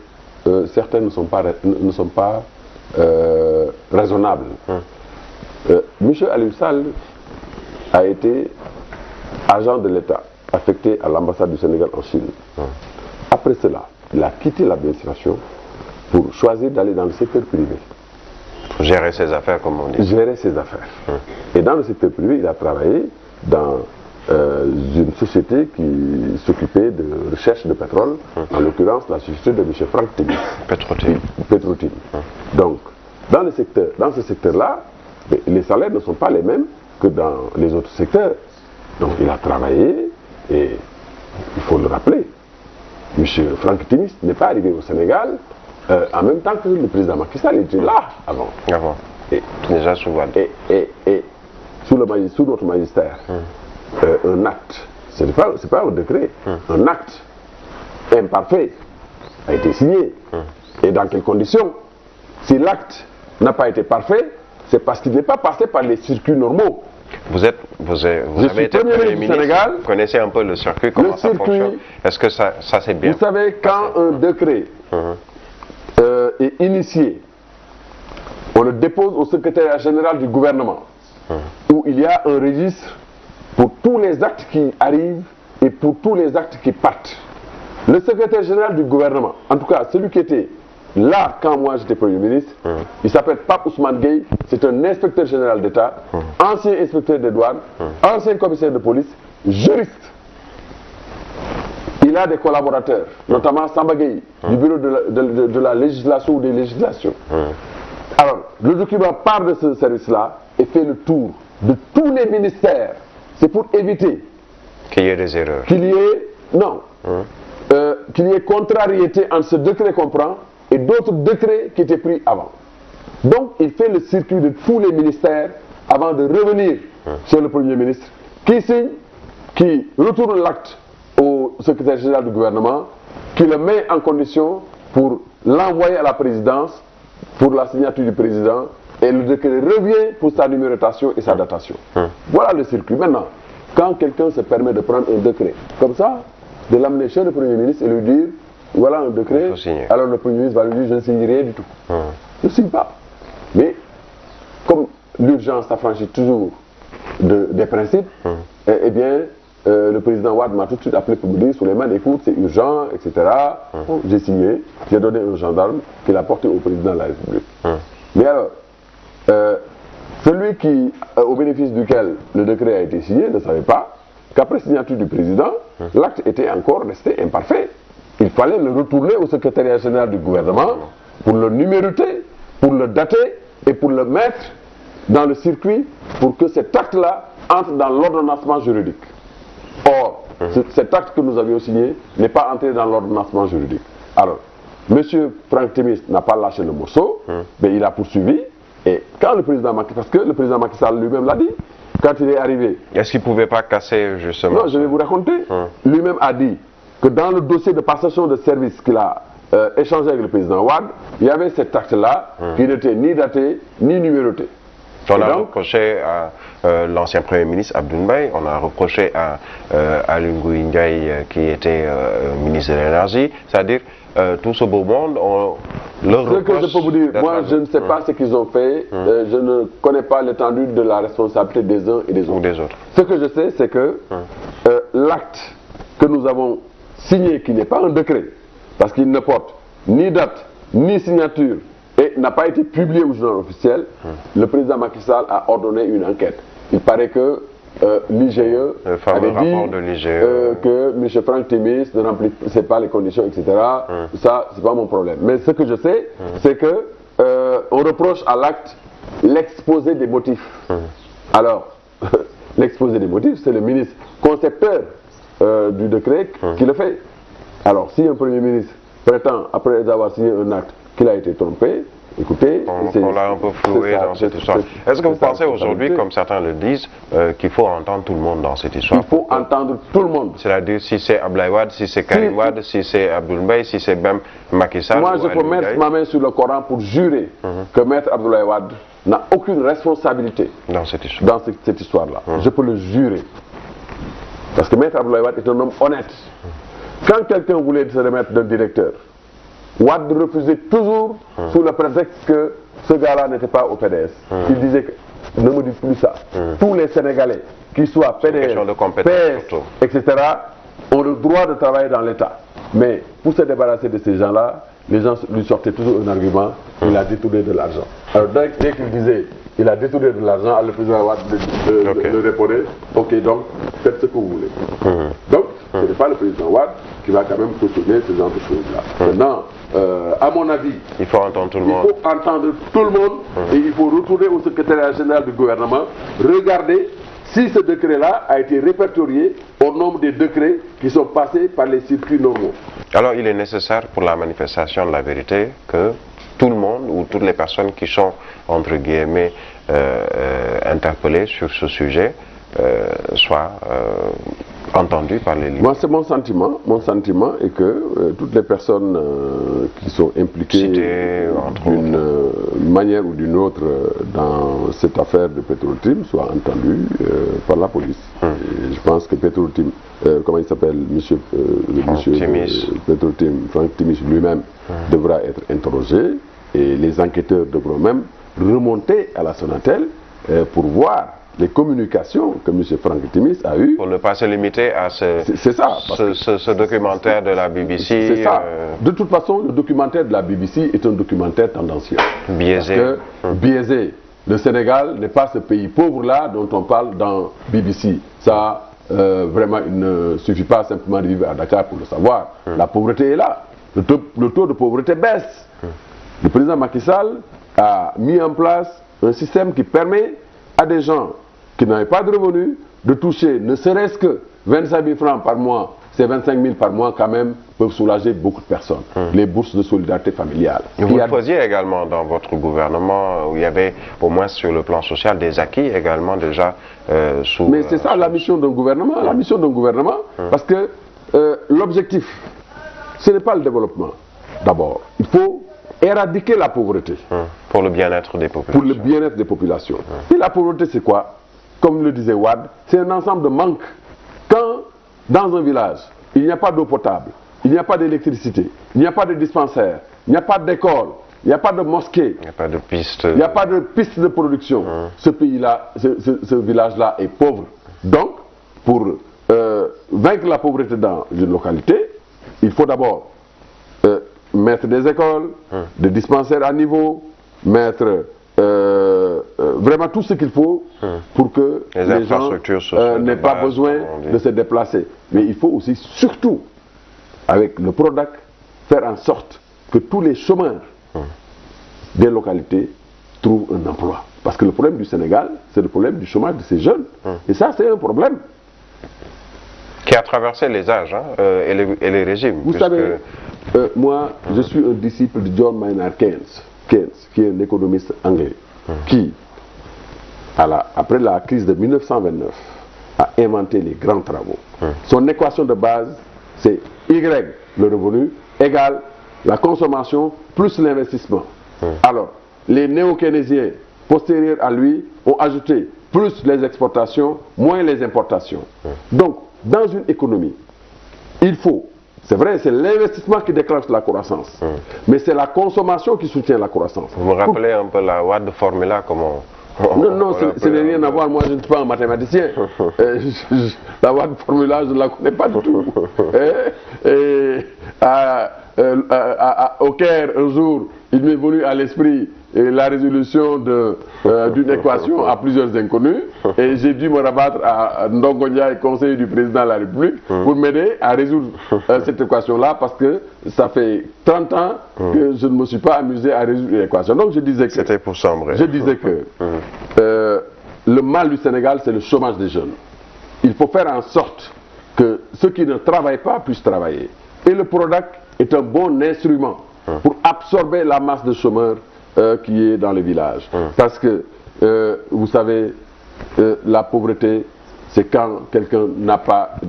certains ne sont pas raisonnables. Monsieur Aliou Sall a été agent de l'État affecté à l'ambassade du Sénégal en Chine. Après cela, il a quitté l'administration pour choisir d'aller dans le secteur privé. Gérer ses affaires, comme on dit. Gérer ses affaires. Et dans le secteur privé, il a travaillé dans une société qui s'occupait de recherche de pétrole, en l'occurrence la société de M. Franck Timis. Petro-Tim. Donc, dans ce secteur-là, les salaires ne sont pas les mêmes que dans les autres secteurs. Donc, il a travaillé et il faut le rappeler. M. Franck Timis n'est pas arrivé au Sénégal en même temps que le président Macky Sall était là avant. Et, déjà sous Wade. Et sous notre magistère, un acte, ce n'est pas un décret, un acte imparfait a été signé. Et dans quelles conditions? Si l'acte n'a pas été parfait, c'est parce qu'il n'est pas passé par les circuits normaux. Vous avez été Premier ministre, vous connaissez un peu le circuit, comment ça fonctionne. Est-ce que ça c'est bien? Vous savez, quand un décret est initié, on le dépose au secrétariat général du gouvernement, où il y a un registre pour tous les actes qui arrivent et pour tous les actes qui partent. Le secrétaire général du gouvernement, en tout cas celui qui était là quand moi j'étais Premier ministre, il s'appelle Pape Ousmane Gueye, c'est un inspecteur général d'État, ancien inspecteur des douanes, ancien commissaire de police, juriste. Il a des collaborateurs, notamment Samba Gueye, du bureau de la législation ou des législations. Alors, le document part de ce service-là et fait le tour de tous les ministères. C'est pour éviter qu'il y ait des erreurs. Qu'il y ait contrariété entre ce décret qu'on prend et d'autres décrets qui étaient pris avant. Donc, il fait le circuit de tous les ministères avant de revenir sur le Premier ministre, qui signe, qui retourne l'acte au secrétaire général du gouvernement, qui le met en condition pour l'envoyer à la présidence, pour la signature du président, et le décret revient pour sa numérotation et sa datation. Voilà le circuit. Maintenant, quand quelqu'un se permet de prendre un décret comme ça, de l'amener chez le Premier ministre et lui dire, voilà un décret, alors le Premier ministre va lui dire, je ne signe rien du tout. Je ne signe pas. Mais, comme l'urgence s'affranchit toujours des principes, eh bien, le président Wade m'a tout de suite appelé pour me dire, Souleymane, écoute, c'est urgent, etc. Bon, j'ai signé, j'ai donné un gendarme qui l'a porté au président de la République. Mais alors, celui qui, au bénéfice duquel le décret a été signé, ne savait pas qu'après signature du président, l'acte était encore resté imparfait. Il fallait le retourner au secrétariat général du gouvernement pour le numéroter, pour le dater et pour le mettre dans le circuit pour que cet acte-là entre dans l'ordonnancement juridique. Or, cet acte que nous avions signé n'est pas entré dans l'ordonnancement juridique. Alors, M. Franck Timis n'a pas lâché le morceau, mais il a poursuivi. Et quand le président Macky, parce que le président Macky Sall lui-même l'a dit, quand il est arrivé... Est-ce qu'il ne pouvait pas casser justement... Non, je vais vous raconter. Lui-même a dit que dans le dossier de passation de service qu'il a échangé avec le président Wade, il y avait cet acte-là qui n'était ni daté, ni numéroté. On a reproché à l'ancien Premier ministre Abdoul Mbaye, on a reproché à Aly Ngouille Ndiaye qui était ministre de l'Énergie, c'est-à-dire tout ce beau monde, on leur reproche... Ce que je peux vous dire, moi je ne sais pas ce qu'ils ont fait, je ne connais pas l'étendue de la responsabilité des uns et des autres. Ou des autres. Ce que je sais, c'est que l'acte que nous avons signé, qui n'est pas un décret, parce qu'il ne porte ni date, ni signature, et n'a pas été publié au journal officiel, le président Macky Sall a ordonné une enquête. Il paraît que l'IGE avait dit que M. Franck Timis ne remplissait pas les conditions, etc. Ça, c'est pas mon problème. Mais ce que je sais, c'est que on reproche à l'acte l'exposé des motifs. Alors, l'exposé des motifs, c'est le ministre concepteur du décret qui le fait. Alors, si un Premier ministre prétend, après avoir signé un acte, qu'il a été trompé, écoutez... On l'a un peu floué dans cette histoire. Est-ce que vous pensez aujourd'hui, comme certains le disent, qu'il faut entendre tout le monde dans cette histoire? Il faut entendre tout le monde. C'est-à-dire si c'est Abdoulaye Wade, si c'est Karim Wade, si c'est Abdoul Mbaye, si c'est même Macky Sall. Moi, je peux mettre ma main sur le Coran pour jurer que Maître Abdoulaye Wade n'a aucune responsabilité dans cette histoire. Dans cette histoire-là. Je peux le jurer. Parce que Maître Abdoulaye Wade est un homme honnête. Quand quelqu'un voulait se remettre d'un directeur, Wade refusait toujours sous le prétexte que ce gars-là n'était pas au PDS. Il disait que, ne me dites plus ça. Tous les Sénégalais, qu'ils soient PDS, PS, etc., ont le droit de travailler dans l'État. Mais pour se débarrasser de ces gens-là, les gens lui sortaient toujours un argument, il a détourné de l'argent. Alors dès qu'il disait, il a détourné de l'argent, le président Wade le répondait, ok, donc faites ce que vous voulez. Donc, ce n'est pas le président Wade qui va quand même cautionner ce genre de choses-là. Maintenant, à mon avis, il faut entendre tout le monde. Il faut entendre tout le monde et il faut retourner au secrétariat général du gouvernement, regarder si ce décret-là a été répertorié au nombre des décrets qui sont passés par les circuits normaux. Alors, il est nécessaire pour la manifestation de la vérité que tout le monde ou toutes les personnes qui sont, entre guillemets, interpellées sur ce sujet soient entendues par les libres. Moi, c'est mon sentiment. Mon sentiment est que toutes les personnes qui sont impliquées d'une manière ou d'une autre dans cette affaire de Petro-Tim soient entendues par la police. Et je pense que Petro-Tim, comment il s'appelle, monsieur Petro-Tim, Franck Timis lui-même devra être interrogé et les enquêteurs devront même remonter à la Sonatel pour voir les communications que M. Franck Timis a eues. Pour ne pas se limiter à ce documentaire de la BBC. C'est ça. De toute façon, le documentaire de la BBC est un documentaire tendancieux. Biaisé. Parce que, biaisé. Le Sénégal n'est pas ce pays pauvre-là dont on parle dans BBC. Ça, vraiment, il ne suffit pas simplement de vivre à Dakar pour le savoir. La pauvreté est là. Le taux de pauvreté baisse. Le président Macky Sall a mis en place un système qui permet à des gens qui n'avaient pas de revenus de toucher ne serait-ce que 25 000 francs par mois. Ces 25 000 par mois, quand même, peuvent soulager beaucoup de personnes. Les bourses de solidarité familiale. Vous le faisiez également dans votre gouvernement, où il y avait, au moins sur le plan social, des acquis également déjà sous... Mais c'est ça la mission d'un gouvernement. La mission d'un gouvernement, parce que l'objectif, ce n'est pas le développement. D'abord, il faut éradiquer la pauvreté. Pour le bien-être des populations. Pour le bien-être des populations. Et la pauvreté, c'est quoi? Comme le disait Wade, c'est un ensemble de manques. Quand, dans un village, il n'y a pas d'eau potable, il n'y a pas d'électricité, il n'y a pas de dispensaire, il n'y a pas d'école, il n'y a pas de mosquée, il n'y a pas de piste, il n'y a pas de piste de production. Ce pays-là, ce village-là est pauvre. Donc, pour vaincre la pauvreté dans une localité, il faut d'abord mettre des écoles, des dispensaires à niveau, mettre vraiment tout ce qu'il faut pour que les gens n'aient pas besoin de se déplacer. Mais il faut aussi, surtout, avec le PRODAC, faire en sorte que tous les chômeurs des localités trouvent un emploi. Parce que le problème du Sénégal, c'est le problème du chômage de ces jeunes. Et ça, c'est un problème. Qui a traversé les âges et les régimes. Vous savez, moi, je suis un disciple de John Maynard Keynes, qui est un économiste anglais, qui, après la crise de 1929, a inventé les grands travaux. Son équation de base, c'est Y, le revenu, égale la consommation plus l'investissement. Alors, les néo-keynésiens postérieurs à lui ont ajouté plus les exportations, moins les importations. Donc, dans une économie, il faut, c'est vrai, c'est l'investissement qui déclenche la croissance, mais c'est la consommation qui soutient la croissance. Vous me rappelez un peu la Wade formula, comment non, ce n'est rien à voir, moi je ne suis pas un mathématicien. La Wade formula, je ne la connais pas du tout. Au Caire, un jour, il m'est venu à l'esprit la résolution d'une équation à plusieurs inconnus et j'ai dû me rabattre à Ndongo Ndiaye, conseiller du président de la République, pour m'aider à résoudre cette équation-là parce que ça fait 30 ans que je ne me suis pas amusé à résoudre l'équation. Donc je disais que... C'était pour chambrer. Je disais que le mal du Sénégal, c'est le chômage des jeunes. Il faut faire en sorte que ceux qui ne travaillent pas puissent travailler. Et le PRODAC est un bon instrument pour absorber la masse de chômeurs qui est dans les villages. Parce que, vous savez, la pauvreté, c'est quand quelqu'un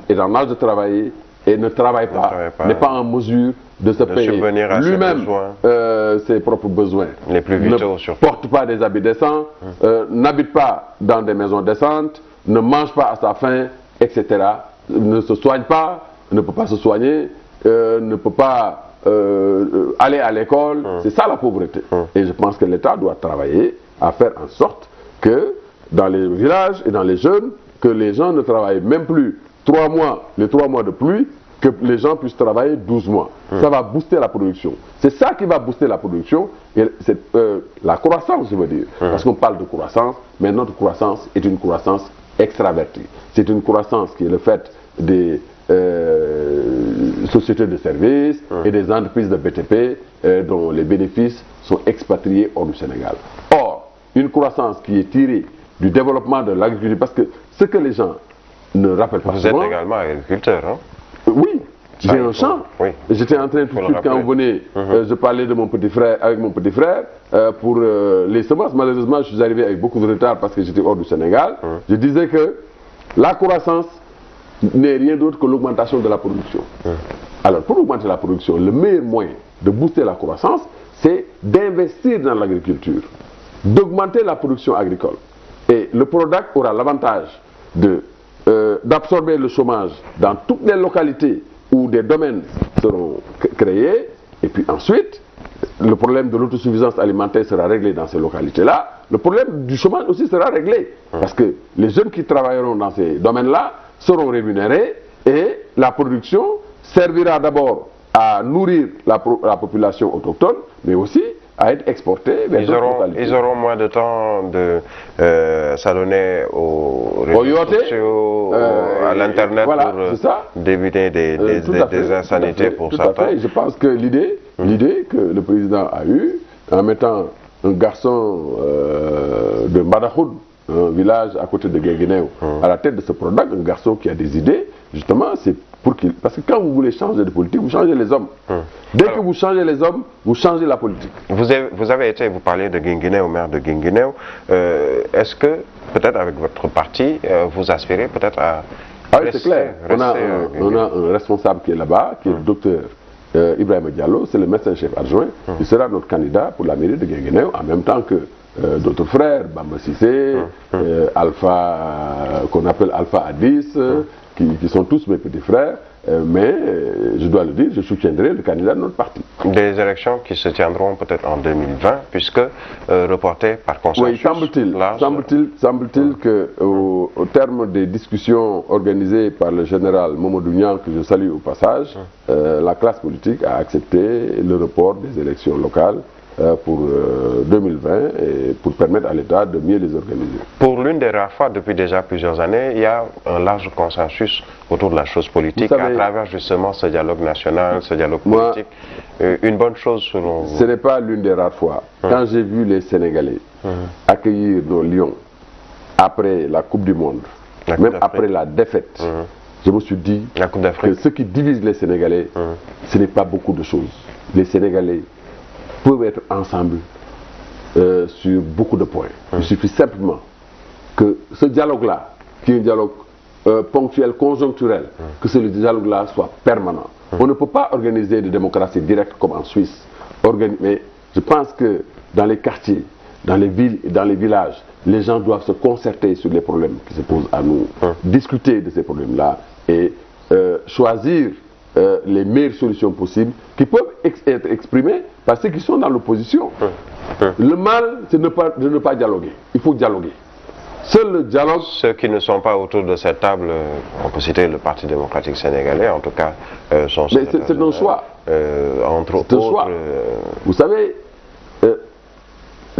est en âge de travailler et ne travaille pas, n'est pas en mesure de se payer lui-même ses propres besoins. Les plus vitaux, ne porte pas des habits décents, n'habite pas dans des maisons décentes, ne mange pas à sa faim, etc. Ne se soigne pas, ne peut pas se soigner, ne peut pas aller à l'école. C'est ça la pauvreté. Et je pense que l'État doit travailler à faire en sorte que dans les villages et dans les jeunes, que les gens ne travaillent même plus 3 mois, les 3 mois de pluie, que les gens puissent travailler 12 mois. Ça va booster la production. C'est ça qui va booster la production, et c'est la croissance, je veux dire. Parce qu'on parle de croissance, mais notre croissance est une croissance extravertie. C'est une croissance qui est le fait des sociétés de services et des entreprises de BTP dont les bénéfices sont expatriés hors du Sénégal. Or, une croissance qui est tirée du développement de l'agriculture, parce que ce que les gens ne rappellent pas souvent... Vous êtes également agriculteur, hein? Oui, j'ai un champ. Oui. J'étais en train tout de suite, quand vous venez, je parlais de mon petit frère, avec mon petit frère pour les semences. Malheureusement, je suis arrivé avec beaucoup de retard parce que j'étais hors du Sénégal. Je disais que la croissance n'est rien d'autre que l'augmentation de la production. Alors, pour augmenter la production, le meilleur moyen de booster la croissance, c'est d'investir dans l'agriculture, d'augmenter la production agricole. Et le PRODAC aura l'avantage d'absorber le chômage dans toutes les localités où des domaines seront créés. Et puis ensuite, le problème de l'autosuffisance alimentaire sera réglé dans ces localités-là. Le problème du chômage aussi sera réglé. Parce que les jeunes qui travailleront dans ces domaines-là seront rémunérés et la production servira d'abord à nourrir la population autochtone, mais aussi à être exportés vers d'autres localités. Ils auront moins de temps de s'adonner aux réseaux sociaux, à l'internet, voilà, pour d'éviter des insanités pour certains. Je pense que l'idée que le président a eue, en mettant un garçon de Mbadahoud, un village à côté de Guinguinéo, à la tête de ce PRODAC, un garçon qui a des idées, justement, c'est pour qu'il... Parce que quand vous voulez changer de politique, vous changez les hommes. Dès que vous changez les hommes, vous changez la politique. Vous parlez de Guinguinéo, maire de Guinguinéo. Est-ce que, peut-être avec votre parti, vous aspirez peut-être à... Ah oui, c'est clair. On a un responsable qui est là-bas, qui est le docteur Ibrahima Diallo, c'est le médecin-chef adjoint. Il sera notre candidat pour la mairie de Guinguinéo, en même temps que d'autres frères, Bamba Sissé, Alpha, qu'on appelle Alpha Addis, qui sont tous mes petits frères, mais je dois le dire, je soutiendrai le candidat de notre parti. Des élections qui se tiendront peut-être en 2020, puisque reportées par consensus. Oui, semble-t-il qu'au terme des discussions organisées par le général Mamadou Niang, que je salue au passage, la classe politique a accepté le report des élections locales pour 2020 et pour permettre à l'État de mieux les organiser. Pour l'une des rares fois depuis déjà plusieurs années, il y a un large consensus autour de la chose politique à travers justement ce dialogue national, ce dialogue politique. Une bonne chose selon vous? Ce n'est pas l'une des rares fois. Quand j'ai vu les Sénégalais accueillir nos lions après la Coupe du Monde, même après la défaite, je me suis dit que ce qui divise les Sénégalais, ce n'est pas beaucoup de choses. Les Sénégalais peuvent être ensemble sur beaucoup de points. Il suffit simplement que ce dialogue-là, qui est un dialogue ponctuel, conjoncturel, que ce dialogue-là soit permanent. On ne peut pas organiser de démocratie directe comme en Suisse. Mais je pense que dans les quartiers, dans les villes et dans les villages, les gens doivent se concerter sur les problèmes qui se posent à nous, discuter de ces problèmes-là et choisir les meilleures solutions possibles qui peuvent être exprimées par ceux qui sont dans l'opposition. Le mal, c'est de ne pas dialoguer. Il faut dialoguer. Seul le dialogue... Ceux qui ne sont pas autour de cette table, on peut citer le Parti démocratique sénégalais, en tout cas, sont... Mais c'est un choix. Entre autres... Vous savez,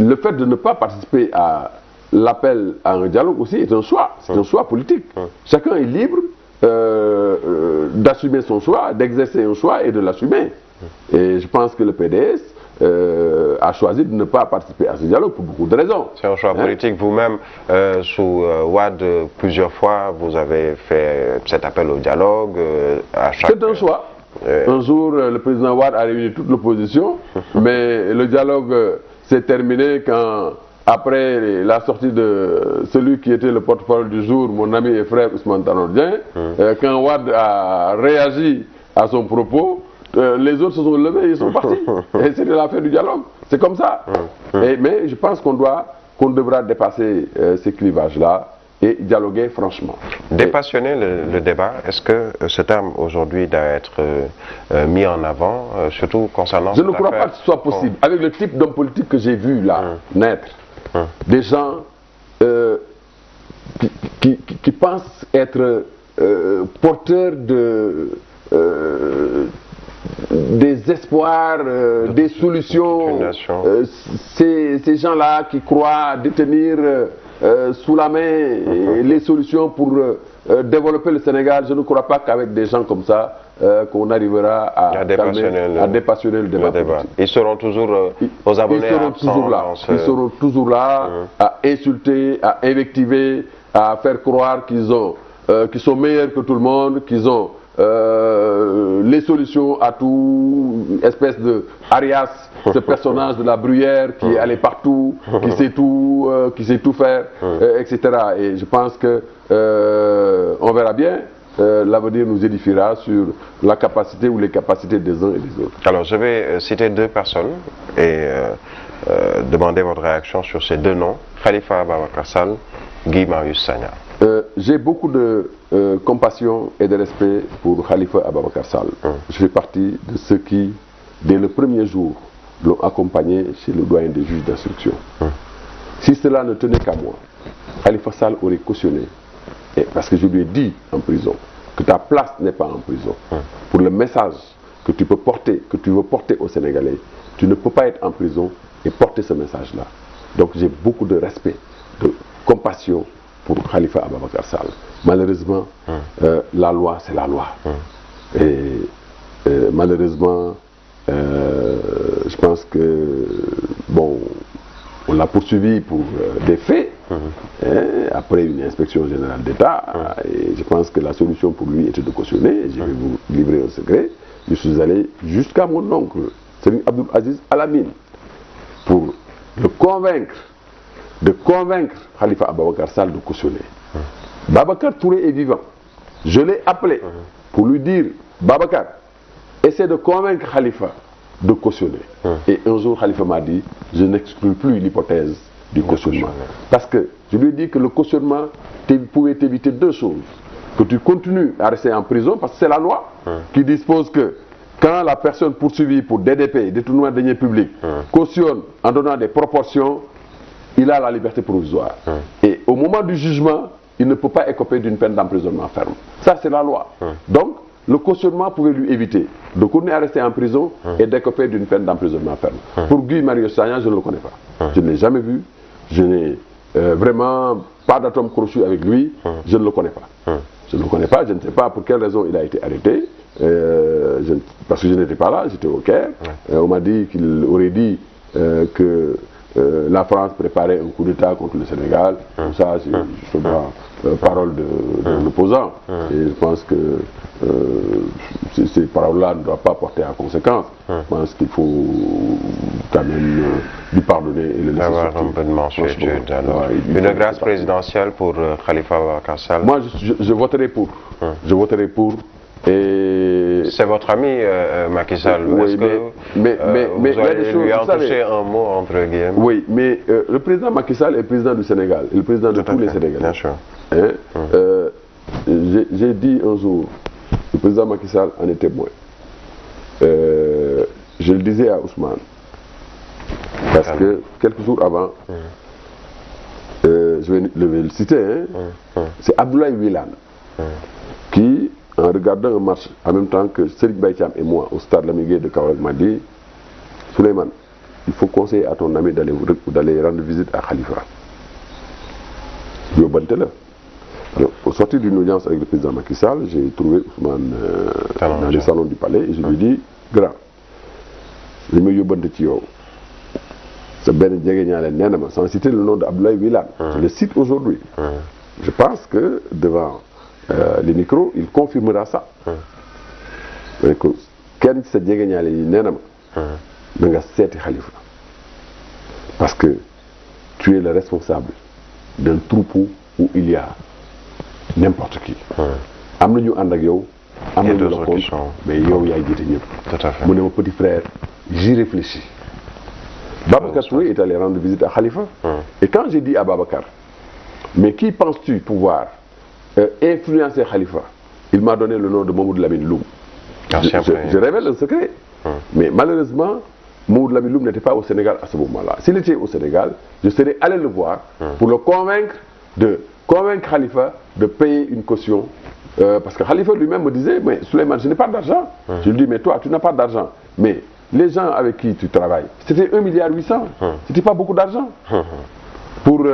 le fait de ne pas participer à l'appel à un dialogue aussi est un choix. C'est un choix politique. Chacun est libre d'assumer son choix, d'exercer un choix et de l'assumer. Et je pense que le PDS a choisi de ne pas participer à ce dialogue pour beaucoup de raisons. C'est un choix politique. Vous-même, sous Wade, plusieurs fois, vous avez fait cet appel au dialogue. C'est un choix. Un jour, le président Wade a réuni toute l'opposition, mais le dialogue s'est terminé quand, après la sortie de celui qui était le porte-parole du jour, mon ami et frère Ousmane Tanor Dieng, quand Wade a réagi à son propos, les autres se sont levés et ils sont partis. Et c'était la fin du dialogue. C'est comme ça. Mais je pense qu'on devra dépasser ces clivages-là et dialoguer franchement. Dépassionner le débat, est-ce que ce terme aujourd'hui doit être mis en avant, surtout concernant... Je ne crois pas que ce soit possible. Avec le type d'homme politique que j'ai vu là naître, des gens qui pensent être porteurs des espoirs, des solutions, ces gens-là qui croient détenir sous la main les solutions pour développer le Sénégal, je ne crois pas qu'avec des gens comme ça qu'on arrivera à dépassionner le débat politique. Ils seront toujours aux abonnés. Ils seront toujours là à insulter, à invectiver, à faire croire qu'ils sont meilleurs que tout le monde, qu'ils ont les solutions à tout, espèce de Arias, ce personnage de la Bruyère qui est allé partout, qui sait tout faire, etc. Et je pense que on verra bien. L'avenir nous édifiera sur la capacité ou les capacités des uns et des autres. Alors je vais citer deux personnes et demander votre réaction sur ces deux noms, Khalifa Ababacar Sall, Guy Marius Sagna. J'ai beaucoup de compassion et de respect pour Khalifa Ababacar Sall. Je fais partie de ceux qui, dès le premier jour, l'ont accompagné chez le doyen des juges d'instruction. Si cela ne tenait qu'à moi, Khalifa Sall aurait cautionné. Parce que je lui ai dit en prison que ta place n'est pas en prison. Pour le message que tu peux porter, que tu veux porter aux Sénégalais, tu ne peux pas être en prison et porter ce message-là. Donc j'ai beaucoup de respect, de compassion pour Khalifa Ababacar Sall. Malheureusement, la loi, c'est la loi. Et malheureusement, je pense que, bon, on l'a poursuivi pour des faits, après une inspection générale d'État, et je pense que la solution pour lui était de cautionner. Je vais vous livrer un secret. Je suis allé jusqu'à mon oncle, Serigne Abdoul Aziz Al Amine, pour le convaincre, de convaincre Khalifa Ababacar Sall de cautionner. Babacar Touré est vivant. Je l'ai appelé pour lui dire, Babacar, essaie de convaincre Khalifa de cautionner. Et un jour, Khalifa m'a dit, je n'exclus plus l'hypothèse du cautionnement. Parce que je lui ai dit que le cautionnement pouvait t'éviter deux choses. Que tu continues à rester en prison, parce que c'est la loi qui dispose que quand la personne poursuivie pour DDP, détournement de deniers publics, cautionne en donnant des proportions, il a la liberté provisoire. Et au moment du jugement, il ne peut pas écoper d'une peine d'emprisonnement ferme. Ça, c'est la loi. Donc, le cautionnement pouvait lui éviter de continuer à rester en prison et d'écoper d'une peine d'emprisonnement ferme. Pour Guy Marius Sagna, je ne le connais pas. Je ne l'ai jamais vu. Je n'ai vraiment pas d'atome crochu avec lui. Je ne le connais pas. Je ne le connais pas. Je ne sais pas pour quelle raison il a été arrêté. Parce que je n'étais pas là, j'étais au Caire. On m'a dit qu'il aurait dit que la France préparait un coup d'État contre le Sénégal. Comme ça, c'est parole de l'opposant. Et je pense que ces paroles-là ne doivent pas porter à conséquence. Je pense qu'il faut quand même lui pardonner et le laisser avoir un peu de mansuétude. Une grâce présidentielle pour Khalifa Ababacar Sall. Moi, je voterai pour. Je voterai pour. C'est votre ami Macky Sall. Oui, mais vous allez lui en toucher un mot entre guillemets. Oui, mais le président Macky Sall est président du Sénégal, le président de tous les Sénégalais. Bien sûr. J'ai dit un jour, le président Macky Sall en est témoin. Je le disais à Ousmane, parce que quelques jours avant, je vais le citer, c'est Abdoulaye Wilane qui, en regardant un match en même temps que Serigne Baye Thiam et moi au stade Lamine Gueye de Kaolack, m'a dit, Souleymane, il faut conseiller à ton ami d'aller rendre visite à Khalifa. Alors, au sortir d'une audience avec le président Macky Sall, j'ai trouvé Ousmane dans les salons du palais et je lui ai dit, grand, li ma yóbbante ci yow sa benn jegeñaale nee na ma sans citer le nom d'Abdoulaye Wilane, je le cite aujourd'hui. Je pense que devant les micros, il confirmera ça. Que kenn ci sa jegeñaale yi nee na ma na nga seeti Khalifa parce que tu es le responsable d'un troupeau où il y a n'importe qui. am na ñu ànd ak yow. am na ñu la contre mais yow yaay jiite ñëpp. Tout à fait. mu ne ma petit frère j'y réfléchis. Babacar Touré est allé rendre visite à Khalifa. Et quand j'ai dit à Babacar, mais qui penses-tu pouvoir influencer Khalifa? Il m'a donné le nom de Mamoudou Lamine Loum. Je révèle un secret. Mais malheureusement, Mamoudou Lamine Loum n'était pas au Sénégal à ce moment-là. S'il était au Sénégal, je serais allé le voir pour le convaincre Khalifa de payer une caution. Parce que Khalifa lui-même me disait, mais Souleymane, je n'ai pas d'argent. Je lui dis, mais toi, tu n'as pas d'argent. Mais les gens avec qui tu travailles, c'était 1,8 milliard. C'était pas beaucoup d'argent. Pour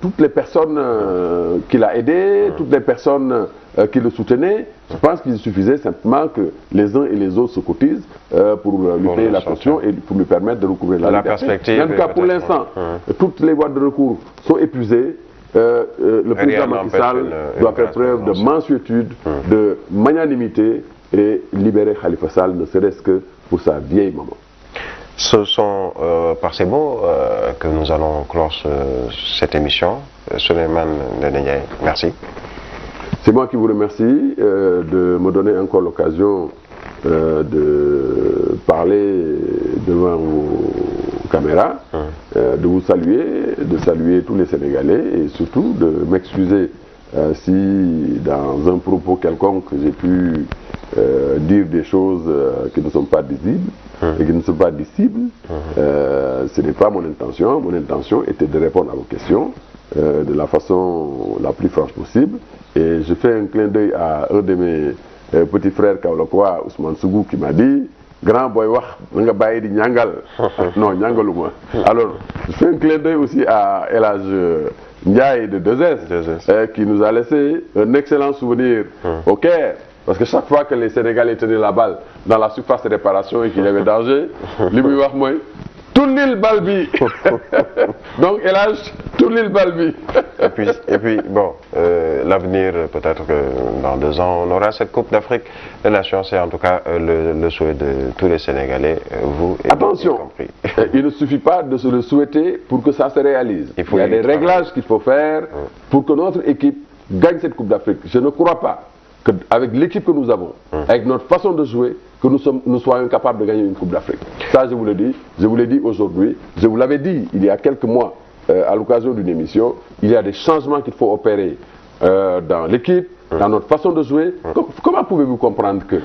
toutes les personnes qu'il a aidées, toutes les personnes qui le soutenaient, je pense qu'il suffisait simplement que les uns et les autres se cotisent pour lui payer la caution et pour lui permettre de recouvrir la liberté. Perspective. En tout cas, pour l'instant, toutes les voies de recours sont épuisées. Le président Macky Sall doit faire preuve de mansuétude, de magnanimité et libérer Khalifa Sall, ne serait-ce que pour sa vieille maman. Ce sont par ces mots que nous allons clore cette émission. Souleymane Ndéné Ndiaye, merci. C'est moi qui vous remercie de me donner encore l'occasion de parler devant vos caméras, de vous saluer, de saluer tous les Sénégalais et surtout de m'excuser si dans un propos quelconque j'ai pu dire des choses qui ne sont pas visibles et qui ne sont pas dissibles. Ce n'est pas mon intention. Mon intention était de répondre à vos questions de la façon la plus franche possible. Et je fais un clin d'œil à un de mes petits frères kaolackois, Ousmane Sougou, qui m'a dit grand boy wax nga bàyyi di ñàngal. Non, ñàngaluma. Alors, je fais un clin d'œil aussi à El Hadj Ndiaye de 2S, qui nous a laissé un excellent souvenir au Caire. Parce que chaque fois que les Sénégalais tenaient la balle dans la surface de réparation et qu'il y avait danger, li muy wax mooy tournil bal bi. Donc El Hadj tournil bal bi. Et puis bon, l'avenir, peut-être que dans 2 ans, on aura cette Coupe d'Afrique des Nations. C'est en tout cas le souhait de tous les Sénégalais, vous et attention, compris. Il ne suffit pas de se le souhaiter pour que ça se réalise. Il y a des réglages qu'il faut faire pour que notre équipe gagne cette Coupe d'Afrique. Je ne crois pas qu'avec l'équipe que nous avons, avec notre façon de jouer, que nous soyons capables de gagner une Coupe d'Afrique. Ça, je vous le dis. Je vous l'ai dit aujourd'hui. Je vous l'avais dit il y a quelques mois à l'occasion d'une émission. Il y a des changements qu'il faut opérer dans l'équipe, dans notre façon de jouer. Comment pouvez-vous comprendre que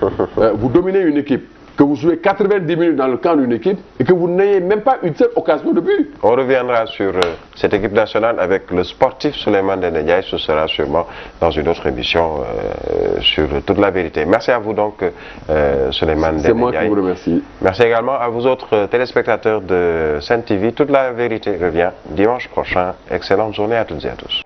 vous dominez une équipe, que vous jouez 90 minutes dans le camp d'une équipe et que vous n'ayez même pas une seule occasion de but? On reviendra sur cette équipe nationale avec le sportif Souleymane Ndéné Ndiaye. Ce sera sûrement dans une autre émission sur toute la vérité. Merci à vous donc, Souleymane Ndéné Ndiaye. C'est moi qui vous remercie. Merci également à vous autres téléspectateurs de Sen TV. Toute la vérité revient dimanche prochain. Excellente journée à toutes et à tous.